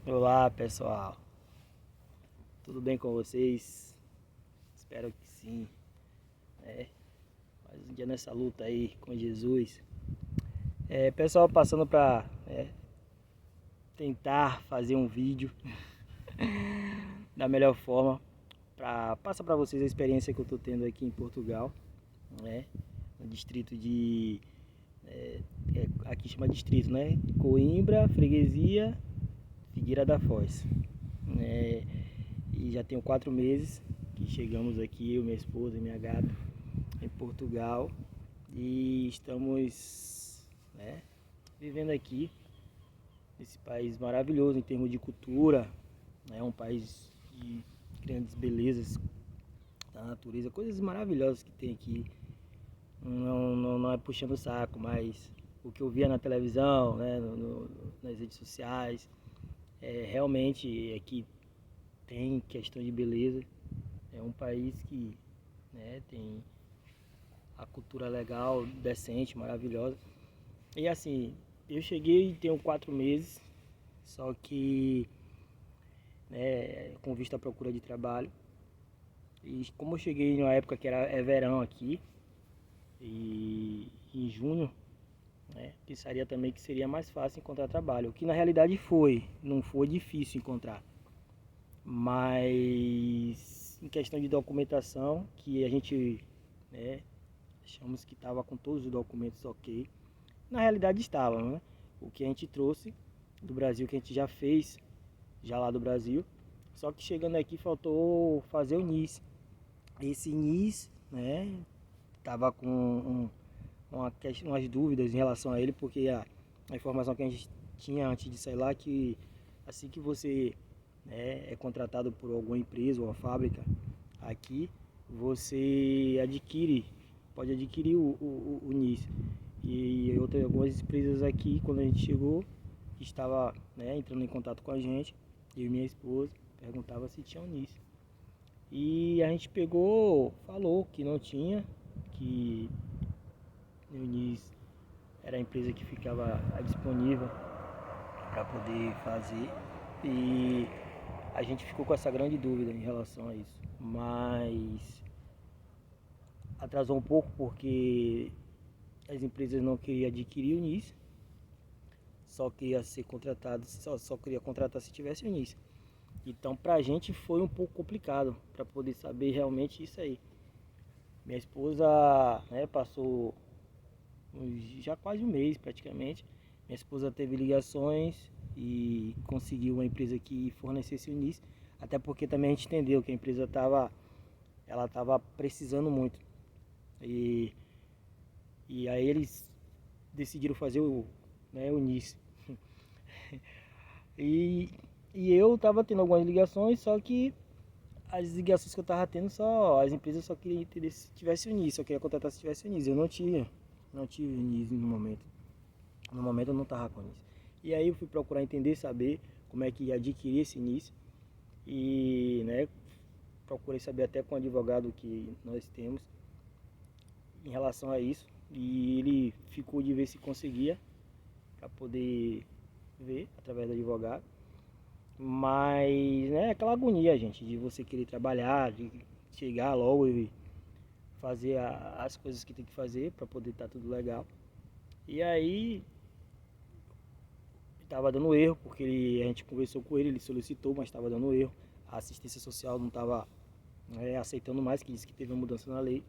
Olá pessoal, tudo bem com vocês? Espero que sim, né? Mais um dia nessa luta aí com Jesus. Pessoal, passando para tentar fazer um vídeo da melhor forma para passar para vocês a experiência que eu estou tendo aqui em Portugal, né? No distrito de aqui chama distrito, né? Coimbra, Freguesia, Figueira da Foz. É, e já tenho 4 meses que chegamos aqui, eu, minha esposa e minha gata, em Portugal, e estamos, né, vivendo aqui nesse país maravilhoso em termos de cultura, né, um país de grandes belezas da natureza, coisas maravilhosas que tem aqui. Não é puxando o saco, mas o que eu via na televisão, né, nas redes sociais, realmente aqui tem questão de beleza. É um país que, né, tem a cultura legal, decente, maravilhosa. E assim, eu cheguei e tenho 4 meses, só que, né, com vista à procura de trabalho. E como eu cheguei numa época que é verão aqui, e em junho, né, pensaria também que seria mais fácil encontrar trabalho. O que na realidade não foi difícil encontrar. Mas em questão de documentação, que a gente, né, achamos que estava com todos os documentos ok. Na realidade estava, né? O que a gente trouxe do Brasil, que a gente já fez, já lá do Brasil. Só que chegando aqui faltou fazer o NIS. Esse NIS, né, tava com umas dúvidas em relação a ele, porque a informação que a gente tinha antes de sair lá, que assim que você, né, é contratado por alguma empresa ou uma fábrica aqui, você pode adquirir o NIS. E algumas empresas aqui, quando a gente chegou, estava, né, entrando em contato com a gente, eu e minha esposa, perguntava se tinha o NIS. E a gente pegou, falou que não tinha, que o NIS era a empresa que ficava disponível para poder fazer. E a gente ficou com essa grande dúvida em relação a isso. Mas atrasou um pouco porque as empresas não queriam adquirir o NIS, só queria ser contratado, só queria contratar se tivesse o NIS. Então pra gente foi um pouco complicado para poder saber realmente isso aí. Minha esposa, né, passou já quase um mês praticamente. Minha esposa teve ligações e conseguiu uma empresa que fornecesse o NIS, até porque também a gente entendeu que a empresa estava precisando muito. E, e aí eles decidiram fazer o NIS. E, e eu estava tendo algumas ligações, só que as ligações que eu estava tendo, as empresas só queriam entender se tivesse o NIS, só queria contratar se tivesse o NIS. Eu não tive NIS no momento. No momento eu não estava com NIS. E aí eu fui procurar entender, saber como é que ia adquirir esse NIS. E, né, procurei saber até com o advogado que nós temos em relação a isso. E ele ficou de ver se conseguia, para poder ver através do advogado. Mas, né, aquela agonia, gente, de você querer trabalhar, de chegar logo e fazer as coisas que tem que fazer para poder estar tudo legal. E aí estava dando erro, porque a gente conversou com ele, ele solicitou, mas estava dando erro. A assistência social não estava, né, aceitando mais, que disse que teve uma mudança na lei,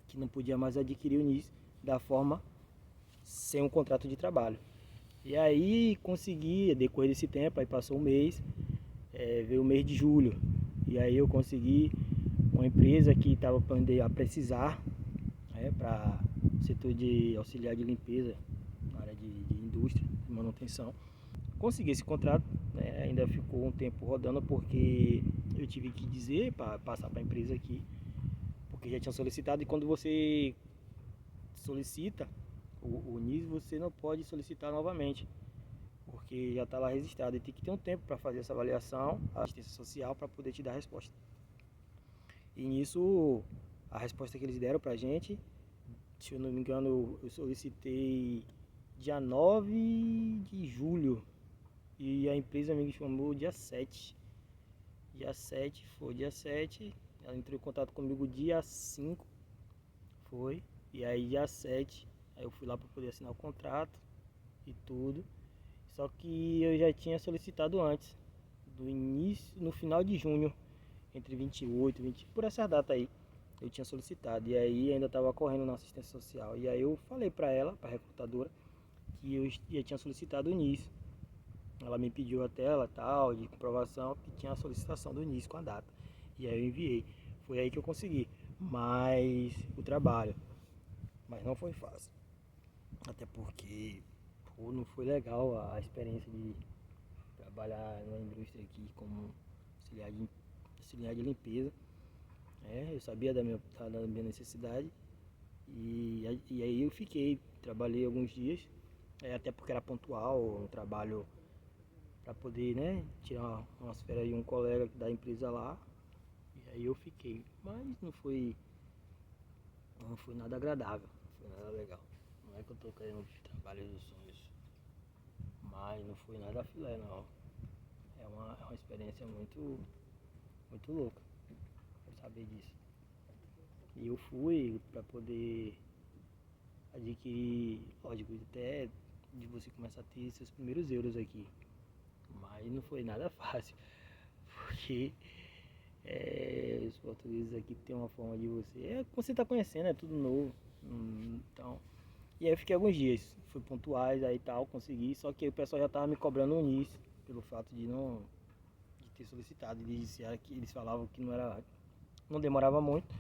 que não podia mais adquirir o NIS da forma sem um contrato de trabalho. E aí consegui, depois desse tempo, aí passou um mês, veio o mês de julho, e aí eu consegui uma empresa que estava a precisar, né, para o setor de auxiliar de limpeza, na área de indústria, de manutenção. Consegui esse contrato, né, ainda ficou um tempo rodando porque eu tive que dizer para passar para a empresa aqui, porque já tinha solicitado, e quando você solicita o NIS, você não pode solicitar novamente, porque já está lá registrado, e tem que ter um tempo para fazer essa avaliação, a assistência social, para poder te dar a resposta. E nisso, a resposta que eles deram para a gente, se eu não me engano, eu solicitei dia 9 de julho, e a empresa me chamou dia 7. Dia 7, foi dia 7, ela entrou em contato comigo dia 5, foi, e aí dia 7, aí eu fui lá para poder assinar o contrato e tudo. Só que eu já tinha solicitado antes, do início, no final de junho, entre 28 e 20, por essa data aí, eu tinha solicitado. E aí ainda estava correndo na assistência social. E aí eu falei para ela, para a recrutadora, que eu já tinha solicitado o início. Ela me pediu a tela tal, de comprovação, que tinha a solicitação do início com a data. E aí eu enviei. Foi aí que eu consegui. Mas o trabalho. Mas não foi fácil. Até porque não foi legal a experiência de trabalhar numa indústria aqui como auxiliar de limpeza. Eu sabia da minha necessidade e aí eu trabalhei alguns dias, até porque era pontual, um trabalho para poder, né, tirar umas férias de um colega da empresa lá. E aí eu fiquei, mas não foi nada agradável, não foi nada legal. Não é que eu tô querendo trabalho dos sonhos, mas não foi nada filé não. É uma experiência muito louca, por saber disso. E eu fui para poder adquirir, lógico, até de você começar a ter seus primeiros euros aqui. Mas não foi nada fácil, porque os portugueses aqui tem uma forma de você tá conhecendo, é tudo novo. Então, e aí eu fiquei alguns dias, fui pontuais aí tal, consegui, só que aí o pessoal já tava me cobrando no início, pelo fato de ter solicitado. Eles falavam que não demorava muito,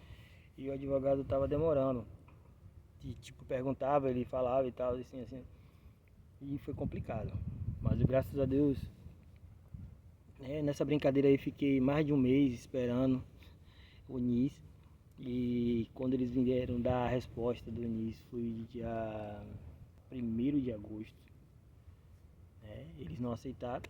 e o advogado tava demorando. E tipo, perguntava, ele falava e tal, assim. E foi complicado. Mas graças a Deus, nessa brincadeira aí fiquei mais de um mês esperando o NIS. E quando eles vieram dar a resposta do NIS foi dia 1º de agosto. Eles não aceitaram.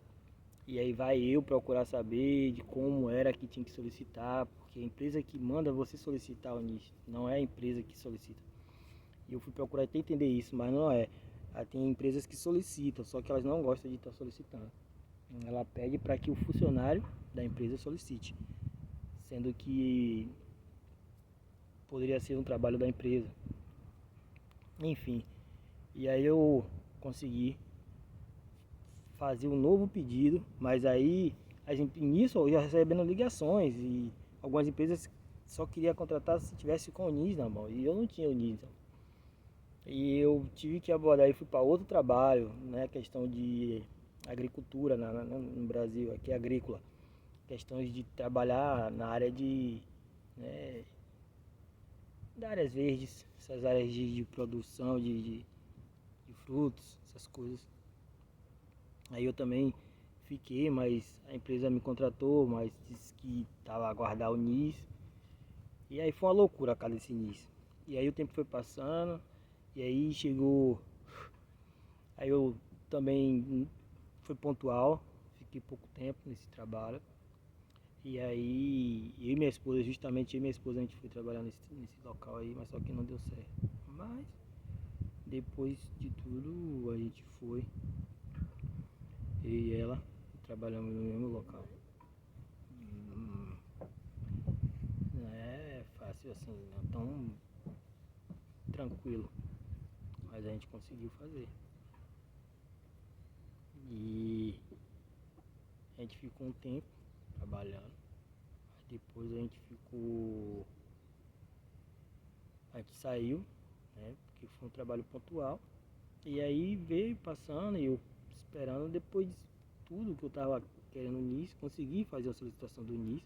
E aí vai eu procurar saber de como era que tinha que solicitar, porque a empresa que manda você solicitar o NIS, não é a empresa que solicita. E eu fui procurar até entender isso, mas não é. Tem empresas que solicitam, só que elas não gostam de estar solicitando. Ela pede para que o funcionário da empresa solicite, sendo que poderia ser um trabalho da empresa. Enfim, e aí eu consegui fazer um novo pedido, mas aí nisso eu já recebendo ligações e algumas empresas só queria contratar se tivesse com o NIS na mão, e eu não tinha o NIS. E eu tive que abordar e fui para outro trabalho, né? Questão de agricultura no Brasil, aqui é agrícola. Questões de trabalhar na área né, de áreas verdes, essas áreas de produção de frutos, essas coisas. Aí eu também fiquei, mas a empresa me contratou, mas disse que estava a aguardar o NIS. E aí foi uma loucura a cada desse NIS. E aí o tempo foi passando, e aí chegou. Aí eu também fui pontual, fiquei pouco tempo nesse trabalho. E aí eu e minha esposa, justamente eu e minha esposa, a gente foi trabalhar nesse local aí, mas só que não deu certo. Mas depois de tudo a gente foi, eu e ela, trabalhamos no mesmo local. Não é fácil assim, não é tão tranquilo, mas a gente conseguiu fazer. E a gente ficou um tempo trabalhando. Depois a gente saiu, né? Porque foi um trabalho pontual. E aí veio passando e eu esperando, depois de tudo que eu estava querendo no NIS, consegui fazer a solicitação do NIS,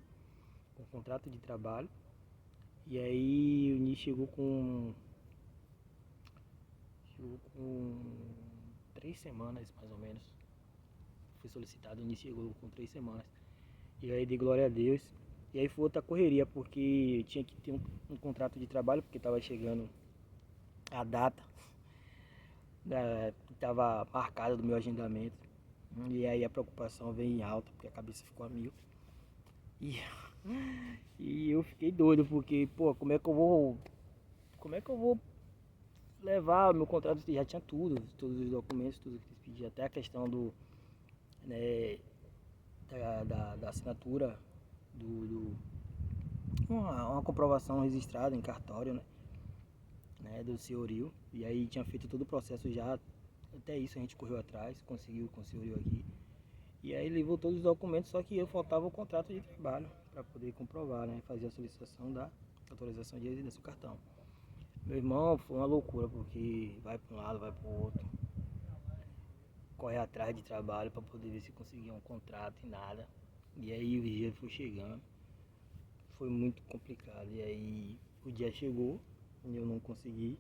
com contrato de trabalho. E aí o NIS chegou com 3 semanas mais ou menos. Foi solicitado, o NIS chegou com 3 semanas. E aí dei glória a Deus. E aí foi outra correria, porque eu tinha que ter um contrato de trabalho, porque estava chegando a data que estava marcada do meu agendamento. E aí a preocupação veio em alta, porque a cabeça ficou a mil. E, e eu fiquei doido, porque, pô, como é que eu vou levar o meu contrato? Já tinha tudo, todos os documentos, tudo que eles pediam, até a questão né, da assinatura uma comprovação registrada em cartório, do senhorio. E aí tinha feito todo o processo já, até isso a gente correu atrás, conseguiu com o senhorio aqui. E aí levou todos os documentos, só que eu faltava o contrato de trabalho para poder comprovar, fazer a solicitação da autorização de residência do cartão. Meu irmão, foi uma loucura, porque vai para um lado, vai para o outro, corre atrás de trabalho para poder ver se conseguia um contrato e nada. E aí o dia foi chegando, foi muito complicado. E aí o dia chegou e eu não consegui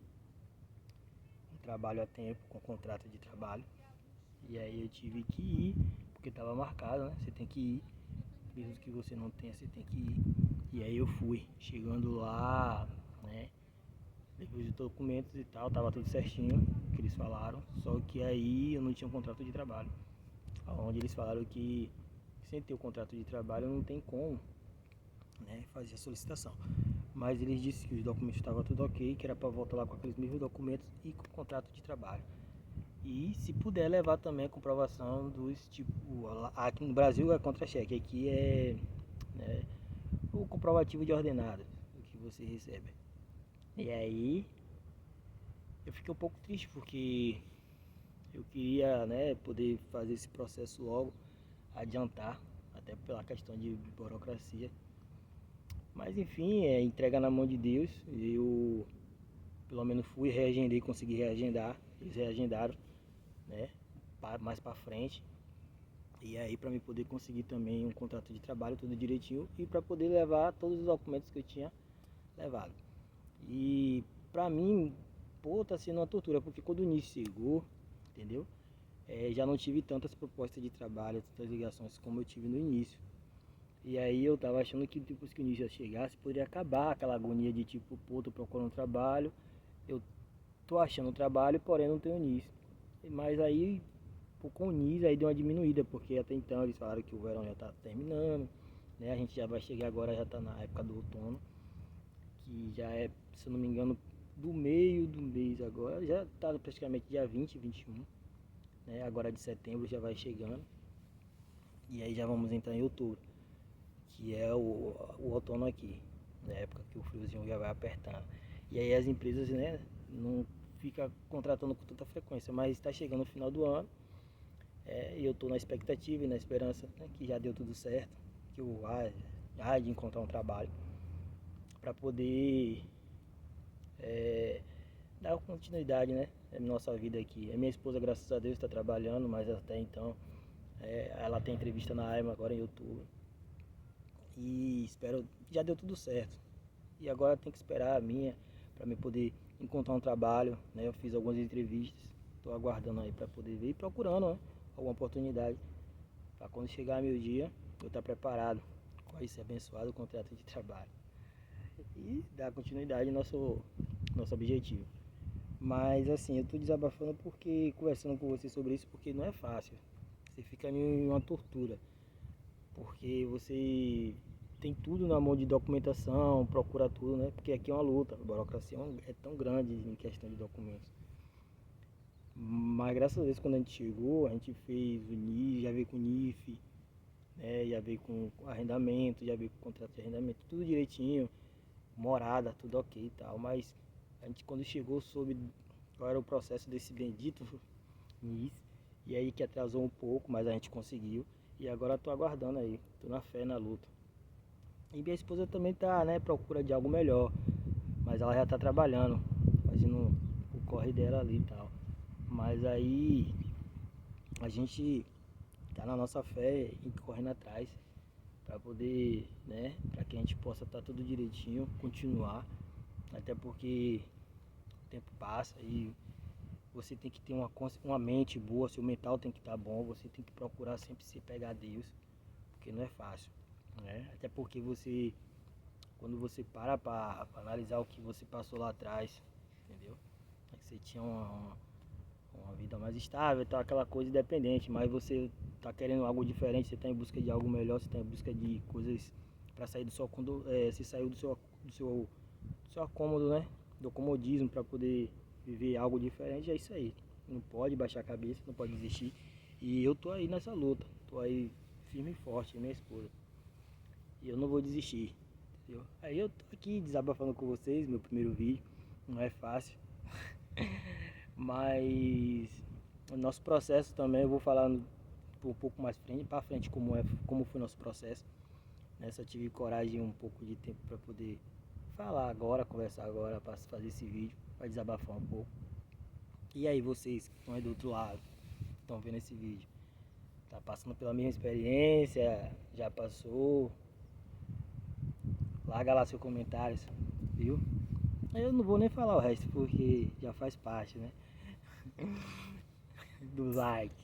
um trabalho a tempo com contrato de trabalho. E aí eu tive que ir, porque estava marcado, Você tem que ir, mesmo que você não tenha, você tem que ir. E aí eu fui, chegando lá, depois de documentos e tal, tava tudo certinho, que eles falaram. Só que aí eu não tinha um contrato de trabalho. Onde eles falaram que sem ter o contrato de trabalho não tem como, fazer a solicitação. Mas eles disseram que os documentos estavam tudo ok, que era para voltar lá com aqueles mesmos documentos e com o contrato de trabalho. E se puder levar também a comprovação dos aqui no Brasil é contra-cheque, aqui é o comprovativo de ordenado que você recebe. E aí eu fiquei um pouco triste porque eu queria poder fazer esse processo logo, adiantar, até pela questão de burocracia. Mas enfim, entrega na mão de Deus. Eu pelo menos fui, reagendei, consegui reagendar. Eles reagendaram, mais para frente. E aí para mim poder conseguir também um contrato de trabalho tudo direitinho e para poder levar todos os documentos que eu tinha levado. E pra mim, tá sendo uma tortura, porque quando o início chegou, entendeu? Já não tive tantas propostas de trabalho, tantas ligações como eu tive no início. E aí eu tava achando que depois que o início chegasse, poderia acabar aquela agonia de tipo, tô procurando trabalho, eu tô achando trabalho, porém não tenho início. Mas aí, com o início, aí deu uma diminuída, porque até então eles falaram que o verão já tá terminando, A gente já vai chegar agora, já tá na época do outono, que já é, se eu não me engano, do meio do mês agora, já está praticamente dia 20, 21, agora de setembro já vai chegando, e aí já vamos entrar em outubro, que é o outono aqui, na época que o friozinho já vai apertando. E aí as empresas, não ficam contratando com tanta frequência, mas está chegando o final do ano, e eu estou na expectativa e na esperança, que já deu tudo certo, que eu há de encontrar um trabalho para poder dar continuidade, na nossa vida aqui. A minha esposa, graças a Deus, está trabalhando, mas até então ela tem entrevista na AIMA agora em outubro. E espero, já deu tudo certo. E agora tem que esperar a minha para me poder encontrar um trabalho, Eu fiz algumas entrevistas, estou aguardando aí para poder ver e procurando, alguma oportunidade para quando chegar meu dia eu estar preparado com esse abençoado contrato de trabalho e dar continuidade ao nosso objetivo. Mas assim, eu tô desabafando porque, conversando com você sobre isso, porque não é fácil. Você fica em uma tortura. Porque você tem tudo na mão de documentação, procura tudo, Porque aqui é uma luta, a burocracia é tão grande em questão de documentos. Mas graças a Deus quando a gente chegou, a gente fez o NIS, já veio com o NIF, já veio com arrendamento, já veio com contrato de arrendamento, tudo direitinho, morada, tudo ok e tal. Mas a gente quando chegou soube qual era o processo desse bendito NIS, e aí que atrasou um pouco, mas a gente conseguiu. E agora estou aguardando aí, estou na fé, na luta. E minha esposa também está, procura de algo melhor, mas ela já está trabalhando, fazendo o corre dela ali e tal. Mas aí a gente está na nossa fé e correndo atrás para poder, para que a gente possa estar tudo direitinho, continuar, até porque o tempo passa e você tem que ter uma mente boa, seu mental tem que estar bom, você tem que procurar sempre se pegar a Deus, porque não é fácil, Até porque quando você para analisar o que você passou lá atrás, entendeu? É que você tinha uma vida mais estável, tá, aquela coisa independente, mas você tá querendo algo diferente, você tá em busca de algo melhor, você tá em busca de coisas para sair do seu você saiu do seu acômodo, do comodismo para poder viver algo diferente, é isso aí. Não pode baixar a cabeça, não pode desistir. E eu tô aí nessa luta. tô aí firme e forte, minha esposa. E eu não vou desistir, entendeu? Aí eu tô aqui desabafando com vocês, meu primeiro vídeo, não é fácil. Mas o nosso processo também, eu vou falar um pouco mais para frente como foi nosso processo. Só tive coragem um pouco de tempo para poder falar agora, conversar agora, para fazer esse vídeo, para desabafar um pouco. E aí vocês que estão aí do outro lado, estão vendo esse vídeo, tá passando pela mesma experiência, já passou? Larga lá seus comentários, viu? Eu não vou nem falar o resto porque já faz parte, né? Do like.